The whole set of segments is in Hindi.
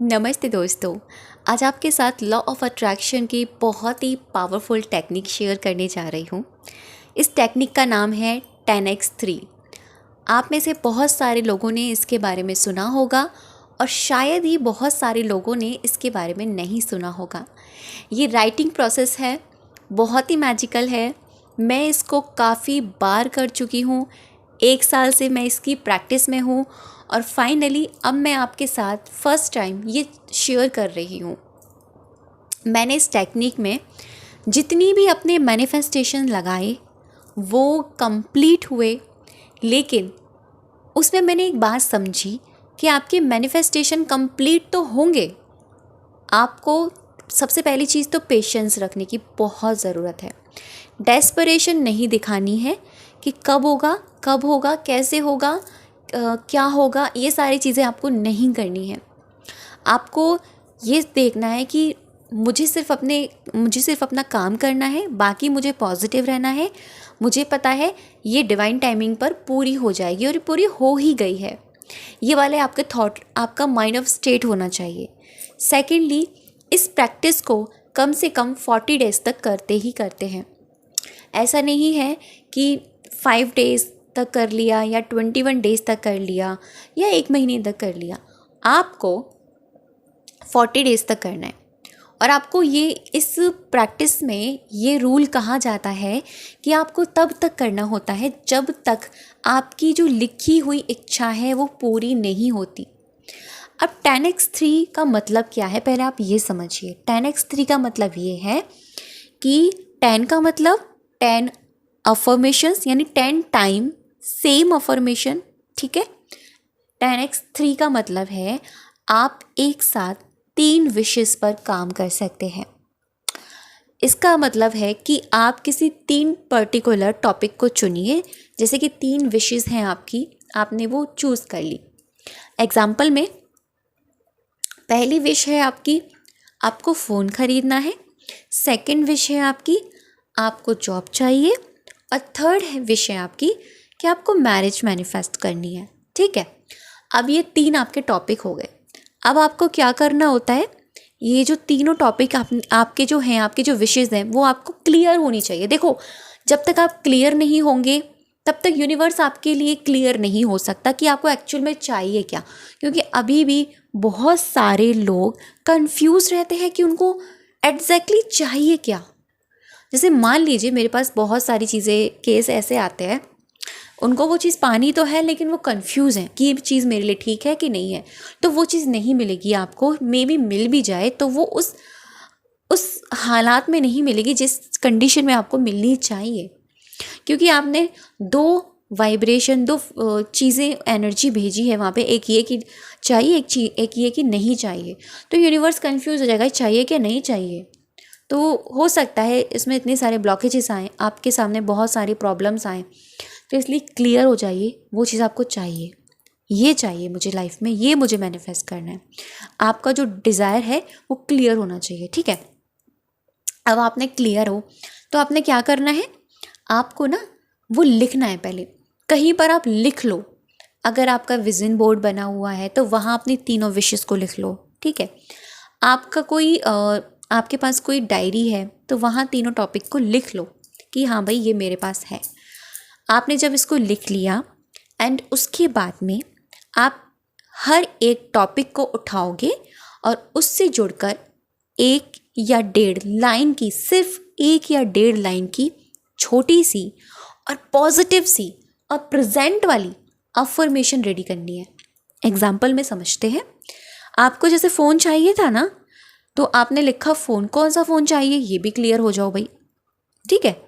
नमस्ते दोस्तों। आज आपके साथ लॉ ऑफ अट्रैक्शन की बहुत ही पावरफुल टेक्निक शेयर करने जा रही हूँ। इस टेक्निक का नाम है 10x3। आप में से बहुत सारे लोगों ने इसके बारे में सुना होगा और शायद ही बहुत सारे लोगों ने इसके बारे में नहीं सुना होगा। ये राइटिंग प्रोसेस है, बहुत ही मैजिकल है। मैं इसको काफ़ी बार कर चुकी हूँ। 1 साल से मैं इसकी प्रैक्टिस में हूँ और फाइनली अब मैं आपके साथ फर्स्ट टाइम ये शेयर कर रही हूँ। मैंने इस टेक्निक में जितनी भी अपने मैनिफेस्टेशन लगाए वो कंप्लीट हुए, लेकिन उसमें मैंने एक बात समझी कि आपके मैनिफेस्टेशन कंप्लीट तो होंगे, आपको सबसे पहली चीज़ तो पेशेंस रखने की बहुत ज़रूरत है। डेस्परेशन नहीं दिखानी है कि कब होगा, कैसे होगा, क्या होगा, ये सारी चीज़ें आपको नहीं करनी है। आपको ये देखना है कि मुझे सिर्फ अपना काम करना है, बाकी मुझे पॉजिटिव रहना है। मुझे पता है ये डिवाइन टाइमिंग पर पूरी हो जाएगी और ये पूरी हो ही गई है। ये वाले आपके थॉट, आपका माइंड ऑफ स्टेट होना चाहिए। सेकेंडली, इस प्रैक्टिस को कम से कम 40 डेज़ तक करते ही करते हैं। ऐसा नहीं है कि 5 डेज़ तक कर लिया या 21 डेज़ तक कर लिया या 1 महीने तक कर लिया। आपको 40 डेज़ तक करना है। और आपको ये इस प्रैक्टिस में ये रूल कहा जाता है कि आपको तब तक करना होता है जब तक आपकी जो लिखी हुई इच्छा है वो पूरी नहीं होती। अब 10x3 का मतलब क्या है, पहले आप ये समझिए। 10x3 का मतलब ये है कि 10 का मतलब 10 अफर्मेशंस, यानी 10 टाइम सेम अफर्मेशन, ठीक है। 10x3 का मतलब है आप एक साथ 3 विशेस पर काम कर सकते हैं। इसका मतलब है कि आप किसी 3 पर्टिकुलर टॉपिक को चुनिए, जैसे कि 3 विशेस हैं आपकी, आपने वो चूज़ कर ली। एग्जाम्पल में पहली विश है आपकी, आपको फ़ोन ख़रीदना है। सेकंड विश है आपकी, आपको जॉब चाहिए। और थर्ड विश है आपकी कि आपको मैरिज मैनिफेस्ट करनी है, ठीक है। अब ये 3 आपके टॉपिक हो गए। अब आपको क्या करना होता है, ये जो तीनों टॉपिक आपके जो विशेज़ हैं वो आपको क्लियर होनी चाहिए। देखो, जब तक आप क्लियर नहीं होंगे तब तक यूनिवर्स आपके लिए क्लियर नहीं हो सकता कि आपको एक्चुअल में चाहिए क्या। क्योंकि अभी भी बहुत सारे लोग कंफ्यूज रहते हैं कि उनको एग्जैक्टली चाहिए क्या। जैसे मान लीजिए मेरे पास बहुत सारी केस ऐसे आते हैं, उनको वो चीज़ पानी तो है लेकिन वो कंफ्यूज हैं कि ये चीज़ मेरे लिए ठीक है कि नहीं है। तो वो चीज़ नहीं मिलेगी आपको, मे बी मिल भी जाए तो वो उस हालात में नहीं मिलेगी जिस कंडीशन में आपको मिलनी चाहिए। क्योंकि आपने 2 वाइब्रेशन, 2 चीज़ें, एनर्जी भेजी है वहाँ पे, एक ये कि चाहिए, एक ये कि नहीं चाहिए। तो यूनिवर्स कंफ्यूज हो जाएगा चाहिए क्या नहीं चाहिए। तो हो सकता है इसमें इतने सारे ब्लॉकेजेस आएँ, आपके सामने बहुत सारी प्रॉब्लम्स आएँ। तो इसलिए क्लियर हो जाइए, वो चीज़ आपको चाहिए, ये चाहिए मुझे लाइफ में, ये मुझे मैनिफेस्ट करना है। आपका जो डिज़ायर है वो क्लियर होना चाहिए, ठीक है। अब आपने क्लियर हो तो आपने क्या करना है, आपको ना वो लिखना है। पहले कहीं पर आप लिख लो। अगर आपका विजन बोर्ड बना हुआ है तो वहाँ अपनी तीनों विशेस को लिख लो, ठीक है। आपके पास कोई डायरी है तो वहाँ तीनों टॉपिक को लिख लो कि हाँ भाई ये मेरे पास है। आपने जब इसको लिख लिया एंड उसके बाद में आप हर एक टॉपिक को उठाओगे और उससे जुड़कर 1 या 1.5 लाइन की, सिर्फ 1 या 1.5 लाइन की छोटी सी और पॉजिटिव सी और प्रेजेंट वाली अफर्मेशन रेडी करनी है। एग्जाम्पल में समझते हैं। आपको जैसे फ़ोन चाहिए था ना, तो आपने लिखा फ़ोन, कौन सा फ़ोन चाहिए ये भी क्लियर हो जाओ भाई, ठीक है।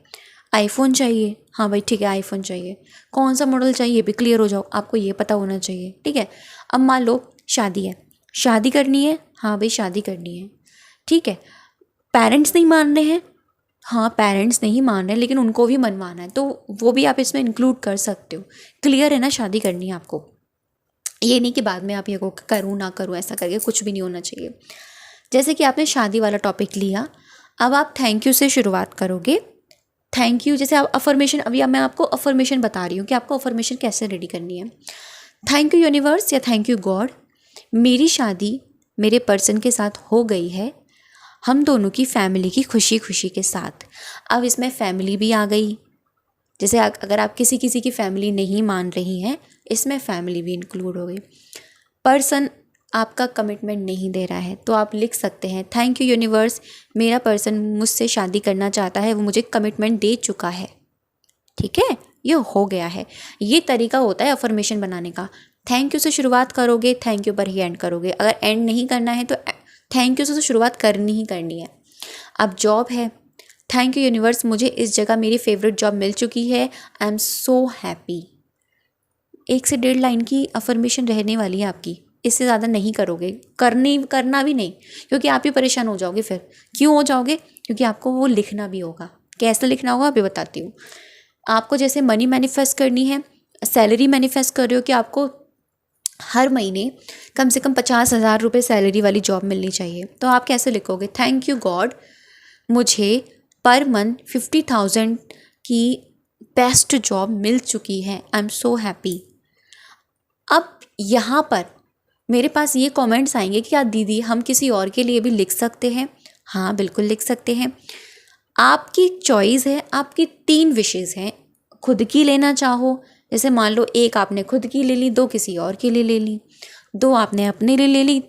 आईफोन चाहिए, हाँ भाई ठीक है आईफोन चाहिए। कौन सा मॉडल चाहिए ये भी क्लियर हो जाओ, आपको ये पता होना चाहिए, ठीक है। अब मान लो शादी है, शादी करनी है, हाँ भाई शादी करनी है, ठीक है। पेरेंट्स नहीं मान रहे हैं, हाँ पेरेंट्स नहीं मान रहे लेकिन उनको भी मनवाना है, तो वो भी आप इसमें इंक्लूड कर सकते हो। क्लियर है ना, शादी करनी है आपको। ये नहीं कि बाद में आप ये करूँ ना करूँ, ऐसा करके कुछ भी नहीं होना चाहिए। जैसे कि आपने शादी वाला टॉपिक लिया, अब आप थैंक यू से शुरुआत करोगे। थैंक यू, जैसे आप अफर्मेशन, अभी अब मैं आपको अफर्मेशन बता रही हूँ कि आपको अफर्मेशन कैसे रेडी करनी है। थैंक यू यूनिवर्स या थैंक यू गॉड, मेरी शादी मेरे पर्सन के साथ हो गई है, हम दोनों की फैमिली की खुशी खुशी के साथ। अब इसमें फैमिली भी आ गई, जैसे अगर आप किसी किसी की फैमिली नहीं मान रही हैं, इसमें फैमिली भी इंक्लूड हो गई। पर्सन आपका कमिटमेंट नहीं दे रहा है तो आप लिख सकते हैं, थैंक यू यूनिवर्स, मेरा पर्सन मुझसे शादी करना चाहता है, वो मुझे कमिटमेंट दे चुका है। ठीक है, ये हो गया है। ये तरीका होता है अफर्मेशन बनाने का। थैंक यू से शुरुआत करोगे, थैंक यू पर ही एंड करोगे। अगर एंड नहीं करना है तो थैंक यू से तो शुरुआत करनी ही करनी है। अब जॉब है, थैंक यू यूनिवर्स, मुझे इस जगह मेरी फेवरेट जॉब मिल चुकी है, आई एम सो हैप्पी। 1 से 1.5 लाइन की अफर्मेशन रहने वाली है आपकी, इससे ज़्यादा नहीं करोगे, करना भी नहीं, क्योंकि आप ही परेशान हो जाओगे। फिर क्यों हो जाओगे? क्योंकि आपको वो लिखना भी होगा। कैसे लिखना होगा अभी बताती हूँ। आपको जैसे मनी मैनिफेस्ट करनी है, सैलरी मैनिफेस्ट कर रहे हो कि आपको हर महीने कम से कम 50,000 रुपये सैलरी वाली जॉब मिलनी चाहिए, तो आप कैसे लिखोगे? थैंक यू गॉड, मुझे पर मंथ 50,000 की बेस्ट जॉब मिल चुकी है, आई एम सो हैप्पी। अब यहाँ पर मेरे पास ये कमेंट्स आएंगे कि क्या दीदी हम किसी और के लिए भी लिख सकते हैं? हाँ बिल्कुल लिख सकते हैं। आपकी चॉइस है, आपकी 3 विशेज़ हैं। खुद की लेना चाहो, जैसे मान लो 1 आपने खुद की ले ली, 2 किसी और के लिए ले ली, 2 आपने अपने लिए ले ली,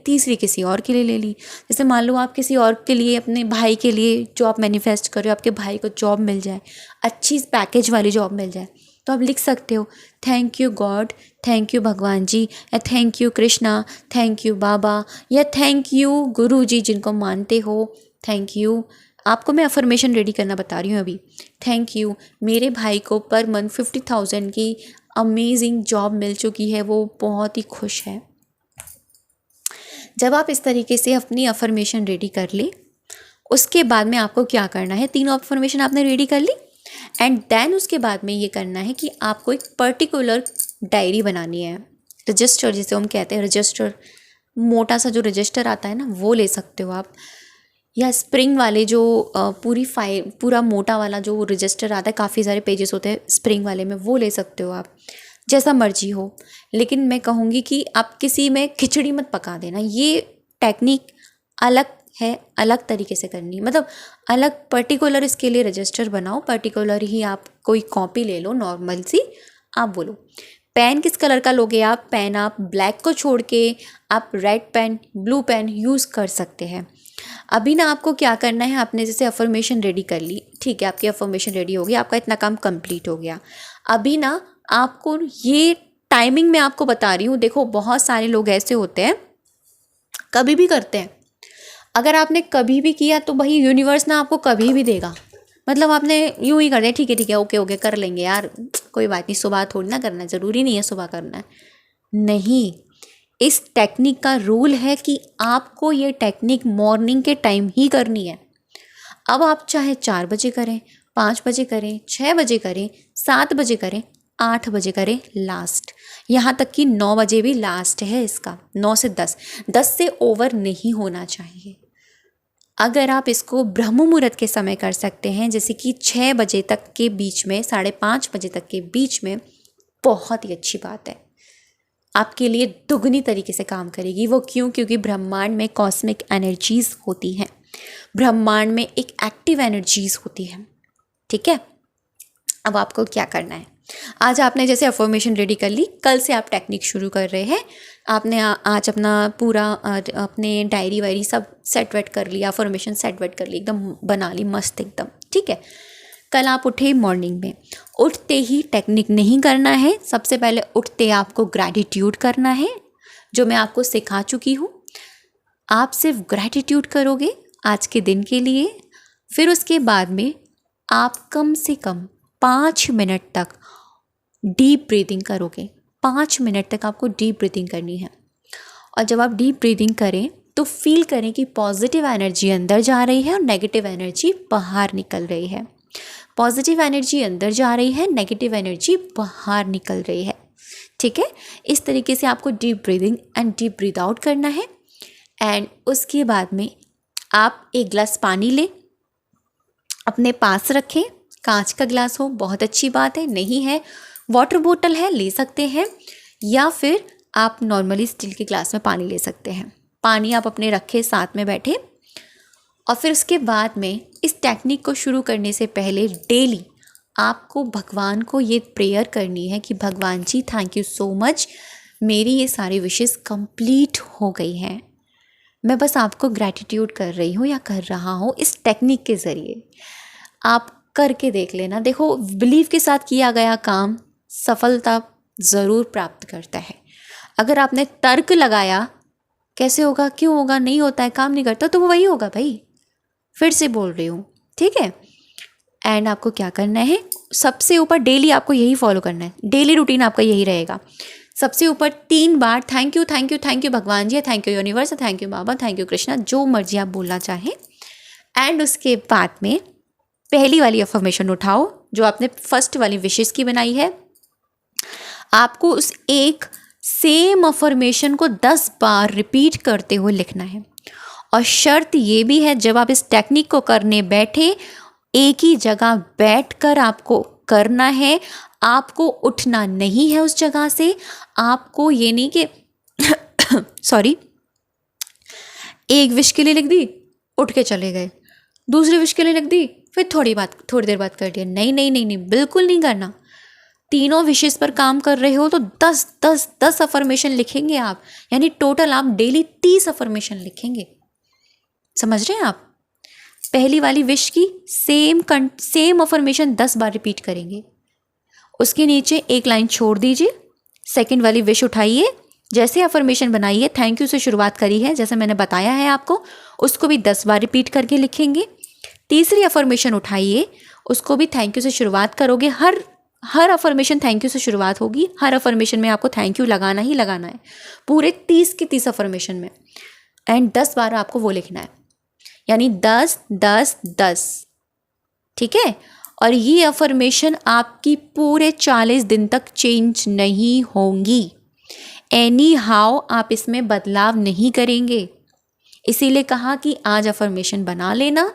तीसरी किसी और के लिए ले ली। जैसे मान लो आप किसी और के लिए, अपने भाई के लिए जॉब मैनिफेस्ट कर रहे हो, आपके भाई को जॉब मिल जाए, अच्छी पैकेज वाली जॉब मिल जाए, तो आप लिख सकते हो thank you God, thank you भगवान जी, या thank you Krishna, thank you बाबा, या थैंक यू गुरु जी जिनको मानते हो, थैंक यू। आपको मैं अफर्मेशन रेडी करना बता रही हूँ अभी। थैंक यू, मेरे भाई को पर मंथ 50,000 की अमेजिंग जॉब मिल चुकी है, वो बहुत ही खुश है। जब आप इस तरीके से अपनी अफर्मेशन रेडी कर ले, उसके बाद में आपको क्या करना है, 3 अफर्मेशन आपने रेडी कर ली, एंड देन उसके बाद में ये करना है कि आपको एक पर्टिकुलर डायरी बनानी है, रजिस्टर जिसे हम कहते हैं। रजिस्टर, मोटा सा जो रजिस्टर आता है ना, वो ले सकते हो आप, या स्प्रिंग वाले जो पूरा मोटा वाला जो रजिस्टर आता है, काफ़ी सारे पेजेस होते हैं स्प्रिंग वाले में, वो ले सकते हो आप, जैसा मर्जी हो। लेकिन मैं कहूँगी कि आप किसी में खिचड़ी मत पका देना। ये टेक्निक अलग है, अलग तरीके से करनी, मतलब अलग पर्टिकुलर इसके लिए रजिस्टर बनाओ। पर्टिकुलर ही आप कोई कॉपी ले लो नॉर्मल सी, आप बोलो पेन किस कलर का लोगे आप, पेन आप ब्लैक को छोड़ के आप red pen, blue pen use कर सकते हैं। अभी ना आपको क्या करना है, आपने जैसे अफर्मेशन रेडी कर ली, ठीक है, आपकी अफर्मेशन रेडी हो गई, आपका इतना काम कंप्लीट हो गया। अभी ना आपको ये टाइमिंग मैं आपको बता रही हूँ, देखो बहुत सारे लोग ऐसे होते हैं कभी भी करते हैं। अगर आपने कभी भी किया तो भाई यूनिवर्स ना आपको कभी भी देगा, मतलब आपने यूँ ही कर दिया, ठीक है ओके ओके कर लेंगे यार, कोई बात नहीं, सुबह थोड़ी ना करना है, ज़रूरी नहीं है सुबह करना है, नहीं। इस टेक्निक का रूल है कि आपको ये टेक्निक मॉर्निंग के टाइम ही करनी है। अब आप चाहे 4 बजे करें, 5 बजे करें, 6 बजे करें, 7 बजे करें, 8 बजे करें लास्ट, यहाँ तक कि 9 बजे भी लास्ट है इसका, 9 से 10, 10 से ओवर नहीं होना चाहिए। अगर आप इसको ब्रह्म मुहूर्त के समय कर सकते हैं, जैसे कि 6 बजे तक के बीच में, 5:30 बजे तक के बीच में, बहुत ही अच्छी बात है, आपके लिए दुगनी तरीके से काम करेगी। वो क्यों? क्योंकि ब्रह्मांड में कॉस्मिक एनर्जीज होती हैं, ब्रह्मांड में एक एक्टिव एनर्जीज होती है। ठीक है, अब आपको क्या करना है, आज आपने जैसे अफर्मेशन रेडी कर ली, कल से आप टेक्निक शुरू कर रहे हैं। आपने आज अपना पूरा अपने डायरी वायरी सब सेट वेट कर लिया, अफर्मेशन सेट वेट कर ली, एकदम बना ली मस्त एकदम। ठीक है, कल आप उठे मॉर्निंग में, उठते ही टेक्निक नहीं करना है, सबसे पहले उठते आपको ग्रैटिट्यूड करना है, जो मैं आपको सिखा चुकी हूँ। आप सिर्फ ग्रैटिट्यूड करोगे आज के दिन के लिए, फिर उसके बाद में आप कम से कम 5 मिनट तक डीप ब्रीदिंग करोगे। 5 मिनट तक आपको डीप ब्रीदिंग करनी है, और जब आप डीप ब्रीदिंग करें तो फील करें कि पॉजिटिव एनर्जी अंदर जा रही है और नेगेटिव एनर्जी बाहर निकल रही है। पॉजिटिव एनर्जी अंदर जा रही है, नेगेटिव एनर्जी बाहर निकल रही है। ठीक है, इस तरीके से आपको deep breathing and deep breathe out करना है। एंड उसके बाद में आप एक गिलास पानी लें, अपने पास रखें, कांच का गिलास हो बहुत अच्छी बात है, नहीं है वाटर बोतल है ले सकते हैं, या फिर आप नॉर्मली स्टील के ग्लास में पानी ले सकते हैं। पानी आप अपने रखे साथ में बैठे, और फिर उसके बाद में इस टेक्निक को शुरू करने से पहले डेली आपको भगवान को ये प्रेयर करनी है कि भगवान जी थैंक यू सो मच, मेरी ये सारी विशेस कंप्लीट हो गई हैं। मैं बस आपको ग्रैटिट्यूड कर रही हूँ या कर रहा हूँ इस टेक्निक के ज़रिए। आप करके देख लेना। देखो, बिलीव के साथ किया गया काम सफलता ज़रूर प्राप्त करता है। अगर आपने तर्क लगाया कैसे होगा, क्यों होगा, नहीं होता है, काम नहीं करता, तो वो वही होगा भाई। फिर से बोल रही हूँ, ठीक है। एंड आपको क्या करना है, सबसे ऊपर डेली आपको यही फॉलो करना है। डेली रूटीन आपका यही रहेगा। सबसे ऊपर 3 बार thank you thank you thank you भगवान जी, thank you universe, thank you बाबा, थैंक यू कृष्णा, जो मर्जी आप बोलना चाहें। एंड उसके बाद में पहली वाली अफर्मेशन उठाओ जो आपने फर्स्ट वाली विशेस की बनाई है। आपको उस एक सेम अफर्मेशन को 10 बार रिपीट करते हुए लिखना है। और शर्त ये भी है, जब आप इस टेक्निक को करने बैठे, एक ही जगह बैठकर आपको करना है। आपको उठना नहीं है उस जगह से। आपको ये नहीं कि सॉरी, एक विश के लिए लिख दी, उठ के चले गए, दूसरी विश के लिए लिख दी, फिर थोड़ी देर बाद कर दिया। नहीं नहीं नहीं नहीं, बिल्कुल नहीं करना। तीनों विशेस पर काम कर रहे हो तो 10 अफर्मेशन लिखेंगे आप, यानी टोटल आप डेली 30 अफर्मेशन लिखेंगे। समझ रहे हैं आप? पहली वाली विश की सेम अफर्मेशन 10 बार रिपीट करेंगे। उसके नीचे एक लाइन छोड़ दीजिए। सेकंड वाली विश उठाइए, जैसे अफर्मेशन बनाइए, थैंक यू से शुरुआत करी है जैसे मैंने बताया है आपको, उसको भी 10 बार रिपीट करके लिखेंगे। तीसरी अफर्मेशन उठाइए, उसको भी थैंक यू से शुरुआत करोगे। हर अफर्मेशन थैंक यू से शुरुआत होगी। हर अफर्मेशन में आपको थैंक यू लगाना ही लगाना है, पूरे 30 के 30 अफर्मेशन में। एंड 10 बार आपको वो लिखना है, यानी 10 10 10, ठीक है। और ये अफर्मेशन आपकी पूरे 40 दिन तक चेंज नहीं होंगी। एनी हाउ आप इसमें बदलाव नहीं करेंगे। इसीलिए कहा कि आज अफर्मेशन बना लेना,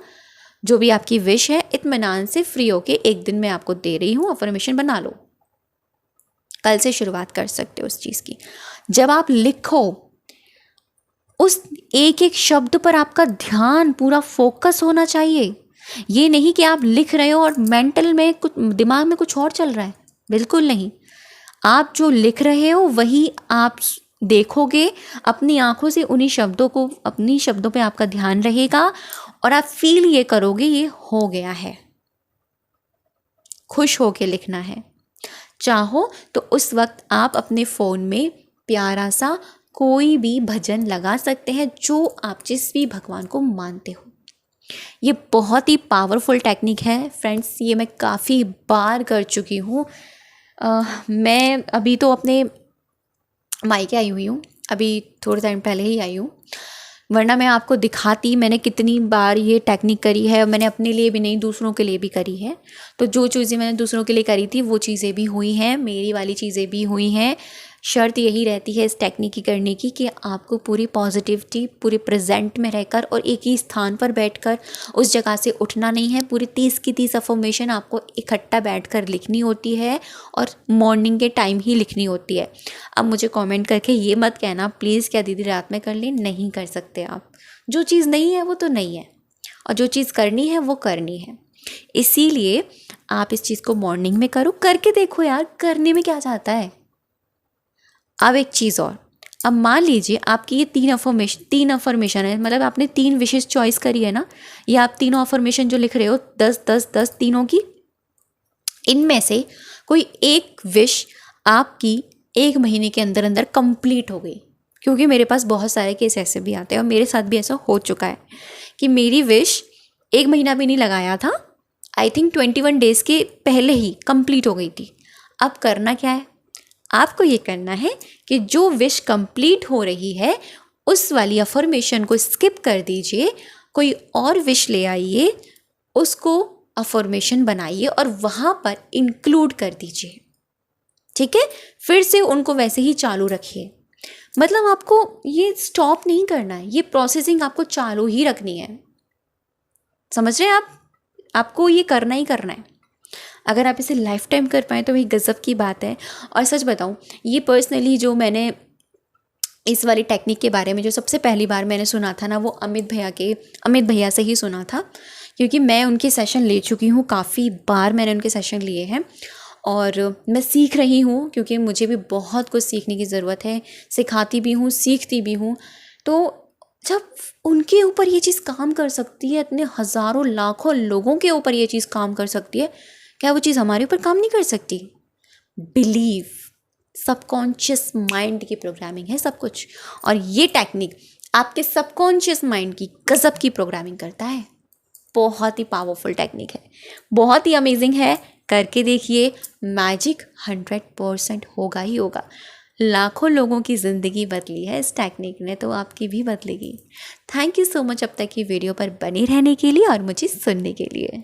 जो भी आपकी विश है इत्मीनान से फ्री होके, एक दिन मैं आपको दे रही हूँ, अफर्मेशन बना लो। कल से शुरुआत कर सकते हो उस चीज़ की। जब आप लिखो, उस एक एक शब्द पर आपका ध्यान पूरा फोकस होना चाहिए। ये नहीं कि आप लिख रहे हो और मेंटल में कुछ, दिमाग में कुछ और चल रहा है, बिल्कुल नहीं। आप जो लिख रहे हो वही आप देखोगे अपनी आंखों से, उन्हीं शब्दों को, अपनी शब्दों पे आपका ध्यान रहेगा और आप फील ये करोगे ये हो गया है। खुश होके लिखना है। चाहो तो उस वक्त आप अपने फ़ोन में प्यारा सा कोई भी भजन लगा सकते हैं जो आप जिस भी भगवान को मानते हो। ये बहुत ही पावरफुल टेक्निक है फ्रेंड्स, ये मैं काफ़ी बार कर चुकी हूँ। मैं अभी तो अपने मायके आई हुई हूँ, अभी थोड़े टाइम पहले ही आई हूँ, वरना मैं आपको दिखाती मैंने कितनी बार ये टेक्निक करी है। मैंने अपने लिए भी नहीं, दूसरों के लिए भी करी है। तो जो चीज़ें मैंने दूसरों के लिए करी थी वो चीज़ें भी हुई हैं, मेरी वाली चीज़ें भी हुई हैं। शर्त यही रहती है इस टेक्निक की करने की कि आपको पूरी पॉजिटिविटी, पूरे प्रेजेंट में रहकर और एक ही स्थान पर बैठकर उस जगह से उठना नहीं है। पूरी 30 की 30 अफर्मेशन आपको इकट्ठा बैठकर लिखनी होती है और मॉर्निंग के टाइम ही लिखनी होती है। अब मुझे कमेंट करके ये मत कहना प्लीज़ क्या दीदी रात में कर लें, नहीं कर सकते आप। जो चीज़ नहीं है वो तो नहीं है, और जो चीज़ करनी है वो करनी है। इसीलिए आप इस चीज़ को मॉर्निंग में करो, करके देखो यार, करने में क्या जाता है। अब एक चीज़ और, अब मान लीजिए आपकी ये 3 अफर्मेशन है, मतलब आपने 3 विशेष चॉइस करी है ना, ये आप तीनों अफर्मेशन जो लिख रहे हो 10 10 10 तीनों की, इनमें से कोई एक विश आपकी 1 महीने के अंदर अंदर कंप्लीट हो गई। क्योंकि मेरे पास बहुत सारे केस ऐसे भी आते हैं और मेरे साथ भी ऐसा हो चुका है कि मेरी विश 1 महीना भी नहीं लगाया था, आई थिंक 21 डेज़ के पहले ही कंप्लीट हो गई थी। अब करना क्या है, आपको ये करना है कि जो विश कंप्लीट हो रही है उस वाली अफर्मेशन को स्किप कर दीजिए, कोई और विश ले आइए, उसको अफर्मेशन बनाइए और वहाँ पर इंक्लूड कर दीजिए। ठीक है, फिर से उनको वैसे ही चालू रखिए। मतलब आपको ये स्टॉप नहीं करना है, ये प्रोसेसिंग आपको चालू ही रखनी है। समझ रहे हैं आप? आपको ये करना ही करना है। अगर आप इसे लाइफ टाइम कर पाएँ तो वही गज़ब की बात है। और सच बताऊँ, ये पर्सनली जो मैंने इस वाली टेक्निक के बारे में जो सबसे पहली बार मैंने सुना था ना, वो अमित भैया से ही सुना था, क्योंकि मैं उनके सेशन ले चुकी हूँ, काफ़ी बार मैंने उनके सेशन लिए हैं और मैं सीख रही हूँ, क्योंकि मुझे भी बहुत कुछ सीखने की ज़रूरत है, सिखाती भी हूँ, सीखती भी हूँ। तो जब उनके ऊपर ये चीज़ काम कर सकती है, इतने हज़ारों लाखों लोगों के ऊपर ये चीज़ काम कर सकती है, क्या वो चीज़ हमारे ऊपर काम नहीं कर सकती? बिलीव, सबकॉन्शियस माइंड की प्रोग्रामिंग है सब कुछ, और ये टेक्निक आपके सबकॉन्शियस माइंड की गजब की प्रोग्रामिंग करता है। बहुत ही पावरफुल टेक्निक है, बहुत ही अमेजिंग है, करके देखिए, मैजिक 100% होगा ही होगा। लाखों लोगों की ज़िंदगी बदली है इस टेक्निक ने, तो आपकी भी बदलेगी। थैंक यू सो मच अब तक की वीडियो पर बने रहने के लिए और मुझे सुनने के लिए।